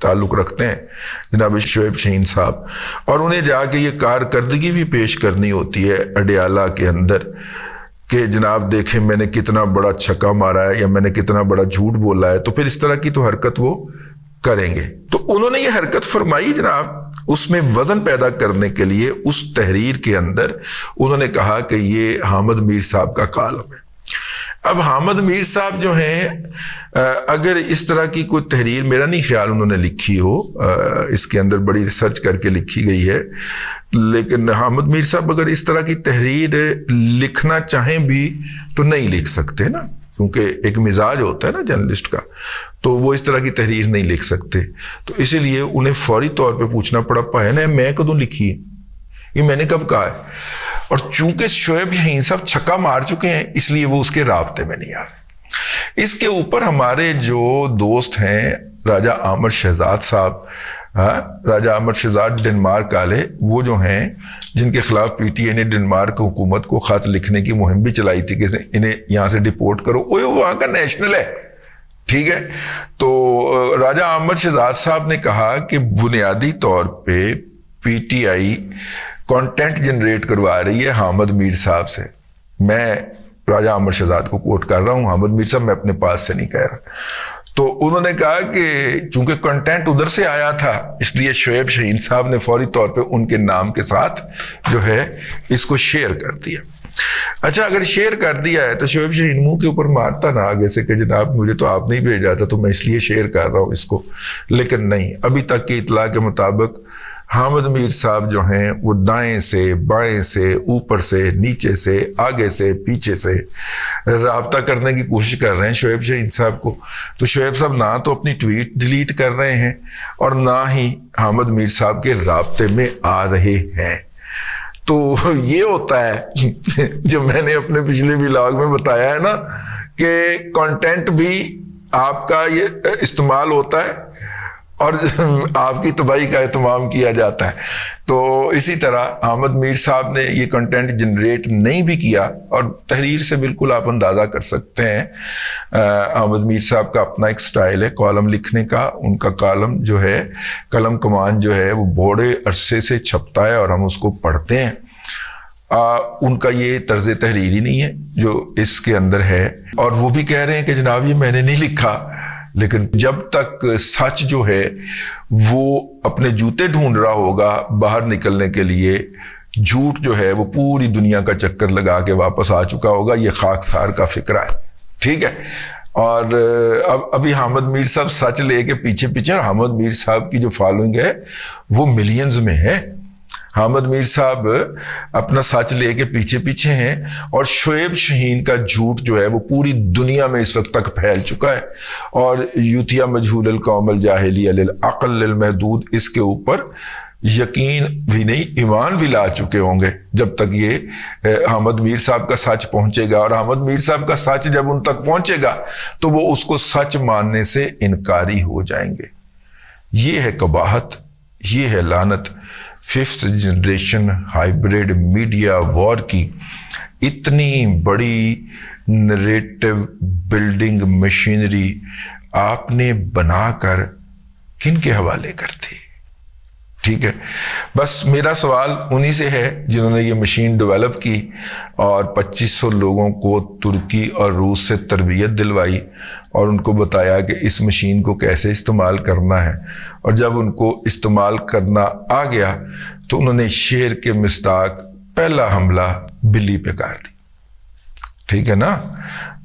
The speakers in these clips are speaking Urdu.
تعلق رکھتے ہیں جناب شعیب شہین صاحب، اور انہیں جا کے یہ کارکردگی بھی پیش کرنی ہوتی ہے اڈیالہ کے اندر کہ جناب دیکھیں میں نے کتنا بڑا چھکا مارا ہے یا میں نے کتنا بڑا جھوٹ بولا ہے، تو پھر اس طرح کی تو حرکت وہ کریں گے۔ تو انہوں نے یہ حرکت فرمائی جناب، اس میں وزن پیدا کرنے کے لیے اس تحریر کے اندر انہوں نے کہا کہ یہ حامد میر صاحب کا کالم ہے۔ اب حامد میر صاحب جو ہیں، اگر اس طرح کی کوئی تحریر، میرا نہیں خیال انہوں نے لکھی ہو، اس کے اندر بڑی ریسرچ کر کے لکھی گئی ہے، لیکن حامد میر صاحب اگر اس طرح کی تحریر لکھنا چاہیں بھی تو نہیں لکھ سکتے نا، کیونکہ ایک مزاج ہوتا ہے نا جرنلسٹ کا، تو وہ اس طرح کی تحریر نہیں لکھ سکتے، تو اسی لیے انہیں فوری طور پہ پوچھنا پڑا پایا نا میں کدوں لکھی ہے، یہ میں نے کب کہا ہے، اور چونکہ شعیب شہین صاحب چھکا مار چکے ہیں اس لیے وہ اس کے رابطے میں نہیں آ رہے۔ اس کے اوپر ہمارے جو دوست ہیں راجہ عامر شہزاد صاحب، راجہ عامر شہزاد ڈنمارک والے، وہ جو ہیں جن کے خلاف پی ٹی اے نے ڈنمارک حکومت کو خط لکھنے کی مہم بھی چلائی تھی کہ انہیں یہاں سے ڈیپورٹ کرو، وہ وہاں کا نیشنل ہے، ٹھیک ہے۔ تو راجہ عامر شہزاد صاحب نے کہا کہ بنیادی طور پہ P T I content generate کروا رہی ہے حامد میر صاحب سے، میں راجہ عامر شہزاد کو کوٹ کر رہا ہوں، حامد میر صاحب میں اپنے پاس سے نہیں کہہ رہا۔ تو انہوں نے کہا کہ چونکہ کنٹینٹ ادھر سے آیا تھا اس لیے شعیب شہین صاحب نے فوری طور پہ ان کے نام کے ساتھ جو ہے اس کو شیئر کر دیا۔ اچھا اگر شیئر کر دیا ہے تو شعیب شہین منہ کے اوپر مارتا نا آگے سے کہ جناب مجھے تو آپ نہیں بھیجا تھا تو میں اس لیے شیئر کر رہا ہوں اس کو، لیکن نہیں، ابھی تک کی اطلاع کے مطابق حامد میر صاحب جو ہیں وہ دائیں سے بائیں سے اوپر سے نیچے سے آگے سے پیچھے سے رابطہ کرنے کی کوشش کر رہے ہیں شعیب شہین صاحب کو۔ تو شعیب صاحب نہ تو اپنی ٹویٹ ڈیلیٹ کر رہے ہیں اور نہ ہی حامد میر صاحب کے رابطے میں آ رہے ہیں۔ تو یہ ہوتا ہے جو میں نے اپنے پچھلے ولاگ میں بتایا ہے نا کہ کنٹینٹ بھی آپ کا یہ استعمال ہوتا ہے اور آپ کی تباہی کا اہتمام کیا جاتا ہے۔ تو اسی طرح حامد میر صاحب نے یہ کنٹینٹ جنریٹ نہیں بھی کیا، اور تحریر سے بالکل آپ اندازہ کر سکتے ہیں حامد میر صاحب کا اپنا ایک سٹائل ہے کالم لکھنے کا، ان کا کالم جو ہے قلم کمان جو ہے وہ بڑے عرصے سے چھپتا ہے اور ہم اس کو پڑھتے ہیں۔ ان کا یہ طرز تحریر ہی نہیں ہے جو اس کے اندر ہے، اور وہ بھی کہہ رہے ہیں کہ جناب یہ میں نے نہیں لکھا، لیکن جب تک سچ جو ہے وہ اپنے جوتے ڈھونڈ رہا ہوگا باہر نکلنے کے لیے، جھوٹ جو ہے وہ پوری دنیا کا چکر لگا کے واپس آ چکا ہوگا، یہ خاکسار کا فکرہ ہے، ٹھیک ہے۔ اور ابھی حامد میر صاحب سچ لے کے پیچھے پیچھے، اور حامد میر صاحب کی جو فالوئنگ ہے وہ ملینز میں ہے۔ حامد میر صاحب اپنا سچ لے کے پیچھے پیچھے ہیں، اور شعیب شہین کا جھوٹ جو ہے وہ پوری دنیا میں اس وقت تک پھیل چکا ہے، اور یوتیا مجہول القوم الجاہلیہ للعقل للمحدود اس کے اوپر یقین بھی نہیں ایمان بھی لا چکے ہوں گے جب تک یہ حامد میر صاحب کا سچ پہنچے گا، اور حامد میر صاحب کا سچ جب ان تک پہنچے گا تو وہ اس کو سچ ماننے سے انکاری ہو جائیں گے۔ یہ ہے قباحت، یہ ہے لعنت ففتھ جنریشن ہائیبریڈ میڈیا وار کی۔ اتنی بڑی نریٹو بلڈنگ مشینری آپ نے بنا کر کن کے حوالے کرتے؟ ٹھیک ہے، بس میرا سوال انہی سے ہے جنہوں نے یہ مشین ڈیولپ کی اور 2500 لوگوں کو ترکی اور روس سے تربیت دلوائی اور ان کو بتایا کہ اس مشین کو کیسے استعمال کرنا ہے، اور جب ان کو استعمال کرنا آ گیا تو انہوں نے شیر کے مصداق پہلا حملہ بلی پہ کر دی، ٹھیک ہے نا۔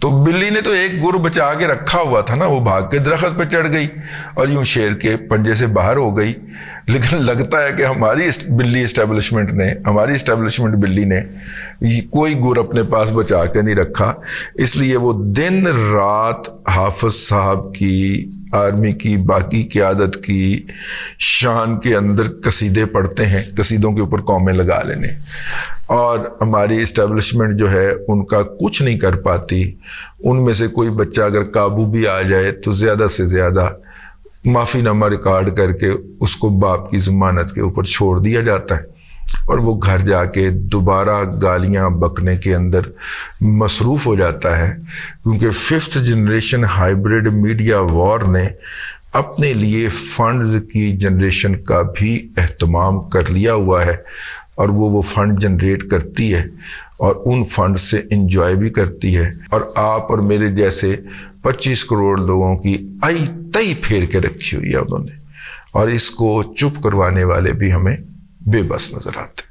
تو بلی نے تو ایک گر بچا کے رکھا ہوا تھا نا، وہ بھاگ کے درخت پہ چڑھ گئی اور یوں شیر کے پنجے سے باہر ہو گئی، لیکن لگتا ہے کہ ہماری اسٹیبلشمنٹ بلی نے کوئی گر اپنے پاس بچا کے نہیں رکھا، اس لیے وہ دن رات حافظ صاحب کی، آرمی کی، باقی قیادت کی شان کے اندر قصیدے پڑھتے ہیں، قصیدوں کے اوپر قومیں لگا لینے، اور ہماری اسٹیبلشمنٹ جو ہے ان کا کچھ نہیں کر پاتی۔ ان میں سے کوئی بچہ اگر قابو بھی آ جائے تو زیادہ سے زیادہ معافی نامہ ریکارڈ کر کے اس کو باپ کی ضمانت کے اوپر چھوڑ دیا جاتا ہے، اور وہ گھر جا کے دوبارہ گالیاں بکنے کے اندر مصروف ہو جاتا ہے، کیونکہ ففتھ جنریشن ہائیبریڈ میڈیا وار نے اپنے لیے فنڈز کی جنریشن کا بھی اہتمام کر لیا ہوا ہے، اور وہ فنڈ جنریٹ کرتی ہے اور ان فنڈ سے انجوائے بھی کرتی ہے، اور آپ اور میرے جیسے 25 کروڑ لوگوں کی آئی تئی پھیر کے رکھی ہوئی ہے انہوں نے، اور اس کو چپ کروانے والے بھی ہمیں بے بس نظر آتے۔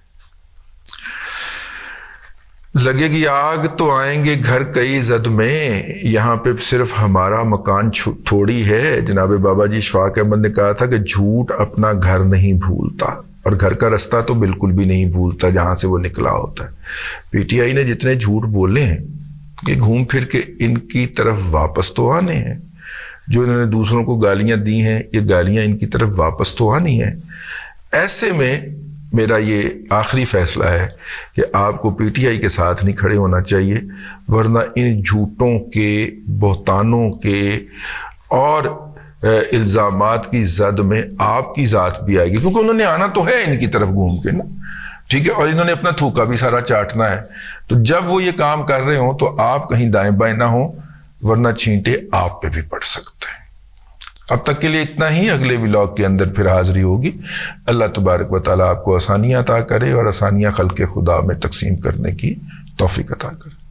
لگے گی آگ تو آئیں گے گھر کئی زد میں، یہاں پہ صرف ہمارا مکان تھوڑی ہے۔ جناب بابا جی اشفاق احمد نے کہا تھا کہ جھوٹ اپنا گھر نہیں بھولتا، اور گھر کا رستہ تو بالکل بھی نہیں بھولتا جہاں سے وہ نکلا ہوتا ہے۔ پی ٹی آئی نے جتنے جھوٹ بولے ہیں کہ گھوم پھر کے ان کی طرف واپس تو آنے ہیں، جو انہوں نے دوسروں کو گالیاں دی ہیں یہ گالیاں ان کی طرف واپس تو آنی ہیں۔ ایسے میں میرا یہ آخری فیصلہ ہے کہ آپ کو پی ٹی آئی کے ساتھ نہیں کھڑے ہونا چاہیے، ورنہ ان جھوٹوں کے، بہتانوں کے اور الزامات کی زد میں آپ کی ذات بھی آئے گی، کیونکہ انہوں نے آنا تو ہے ان کی طرف گھوم کے نا، ٹھیک ہے، اور انہوں نے اپنا تھوکا بھی سارا چاٹنا ہے۔ تو جب وہ یہ کام کر رہے ہوں تو آپ کہیں دائیں بائیں نہ ہوں، ورنہ چھینٹے آپ پہ بھی پڑ سکتے ہیں۔ اب تک کے لیے اتنا ہی، اگلے ولاگ کے اندر پھر حاضری ہوگی۔ اللہ تبارک و تعالیٰ آپ کو آسانیاں عطا کرے اور آسانیاں خلق خدا میں تقسیم کرنے کی توفیق عطا کرے۔